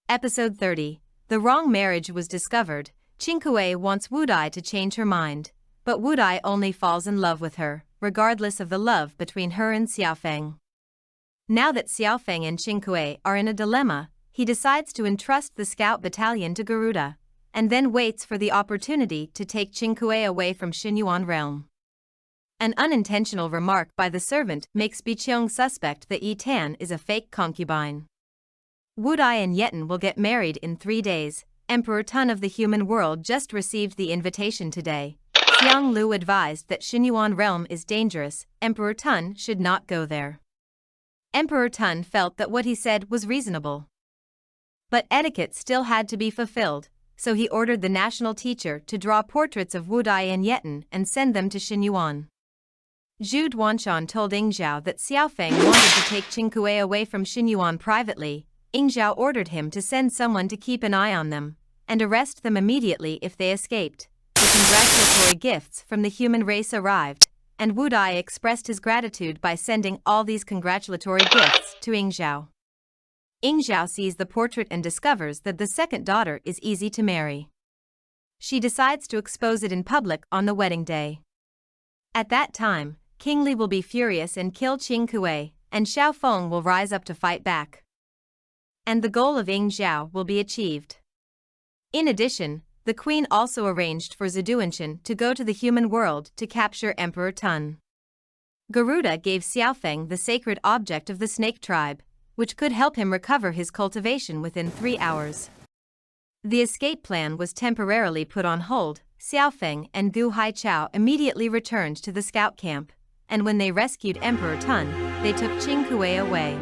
Episode 30. The wrong marriage was discovered. Qingkue wants Wudai to change her mind, but Wudai only falls in love with her, regardless of the love between her and Xiaofeng. Now that Xiaofeng and Qingkue are in a dilemma, he decides to entrust the scout battalion to Garuda, and then waits for the opportunity to take Qingkue away from Xinyuan realm. An unintentional remark by the servant makes Biqiong suspect that Yi Tan is a fake concubine. Wudai and Yetan will get married in 3 days. Emperor Tun of the human world just received the invitation today. Xiang Lu advised that Xinyuan realm is dangerous. Emperor Tun should not go there. Emperor Tun felt that what he said was reasonable. But etiquette still had to be fulfilled, so he ordered the national teacher to draw portraits of Wudai and Yetan and send them to Xinyuan. Zhu Duanshan told Yingzhao that Xiaofeng wanted to take Qingkue away from Xinyuan privately. Yingzhao ordered him to send someone to keep an eye on them, and arrest them immediately if they escaped. The congratulatory gifts from the human race arrived, and Wudai expressed his gratitude by sending all these congratulatory gifts to Yingzhao. Yingzhao sees the portrait and discovers that the second daughter is easy to marry. She decides to expose it in public on the wedding day. At that time, King Li will be furious and kill Qingkue, and Xiao Feng will rise up to fight back. And the goal of Yingzhao will be achieved. In addition, the queen also arranged for Ziduanshan to go to the human world to capture Emperor Tun. Garuda gave Xiaofeng the sacred object of the snake tribe, which could help him recover his cultivation within 3 hours. The escape plan was temporarily put on hold. Xiaofeng and Gu Haichao immediately returned to the scout camp, and when they rescued Emperor Tun, they took Qingkue away.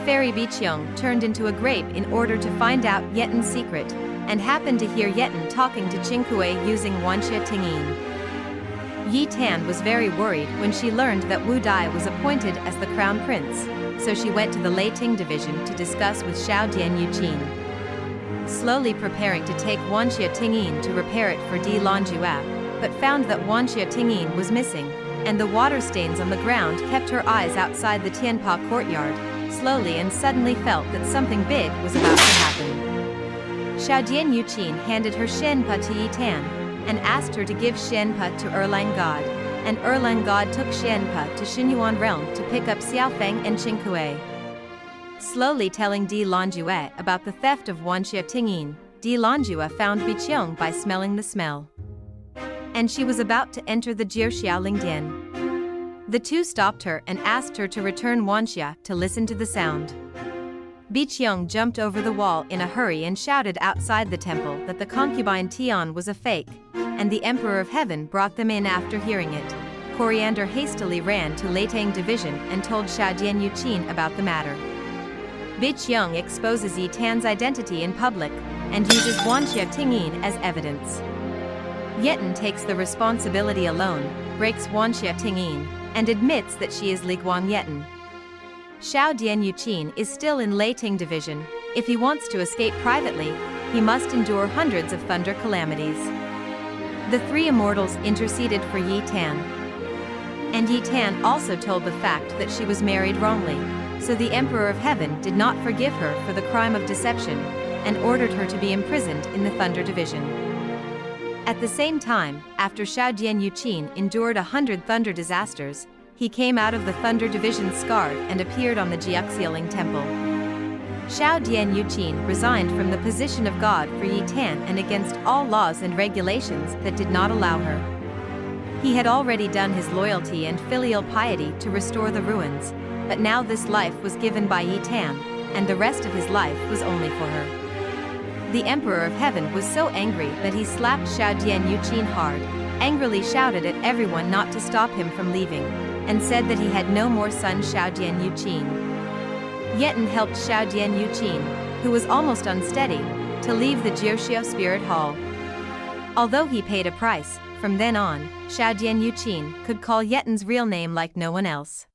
Fairy Biqiong turned into a grape in order to find out Yetan's secret, and happened to hear Yetan talking to Qingkue using Wanxia Tingyin. Yi Tan was very worried when she learned that Wudai was appointed as the crown prince, so she went to the Leiting division to discuss with Xiaodian Yuqin. Slowly preparing to take Wanxia Tingyin to repair it for Di Lanjua, but found that Wanxia Tingyin was missing, and the water stains on the ground kept her eyes outside the Tianpa courtyard. Slowly and suddenly felt that something big was about to happen. Xiaodian Yuqin handed her Shenpa to Yi Tan, and asked her to give Shenpa to Erlang God, and Erlang God took Shenpa to Xinyuan realm to pick up Xiaofeng and Qingkue. Slowly telling Di Lanjue about the theft of Wanxia Tingyin, Di Lanjue found Biqiong by smelling the smell. And she was about to enter the Jiuxiao Lingdian. The two stopped her and asked her to return Wanxia to listen to the sound. Biqiong jumped over the wall in a hurry and shouted outside the temple that the concubine Tian was a fake, and the Emperor of Heaven brought them in after hearing it. Coriander hastily ran to Leitang division and told Xiaodian Yuqin about the matter. Biqiong exposes Yi Tan's identity in public, and uses Wanxia Tingyin as evidence. Yetan takes the responsibility alone, breaks Wanxia Tingyin, and admits that she is Li Guang Yetan. Xiaodian Yuqin is still in Leiting division. If he wants to escape privately, he must endure hundreds of thunder calamities. The 3 immortals interceded for Yi Tan. And Yi Tan also told the fact that she was married wrongly, so the Emperor of Heaven did not forgive her for the crime of deception, and ordered her to be imprisoned in the Thunder Division. At the same time, after Xiaodian Yuqin endured 100 thunder disasters, he came out of the Thunder Division scarred and appeared on the Jiaxialing Temple. Xiaodian Yuqin resigned from the position of God for Yi Tan and against all laws and regulations that did not allow her. He had already done his loyalty and filial piety to restore the ruins, but now this life was given by Yi Tan, and the rest of his life was only for her. The Emperor of Heaven was so angry that he slapped Xiaodian Yuqin hard, angrily shouted at everyone not to stop him from leaving, and said that he had no more son Xiaodian Yuqin. Yetan helped Xiaodian Yuqin, who was almost unsteady, to leave the Jiuxiao Spirit Hall. Although he paid a price, from then on, Xiaodian Yuqin could call Yetan's real name like no one else.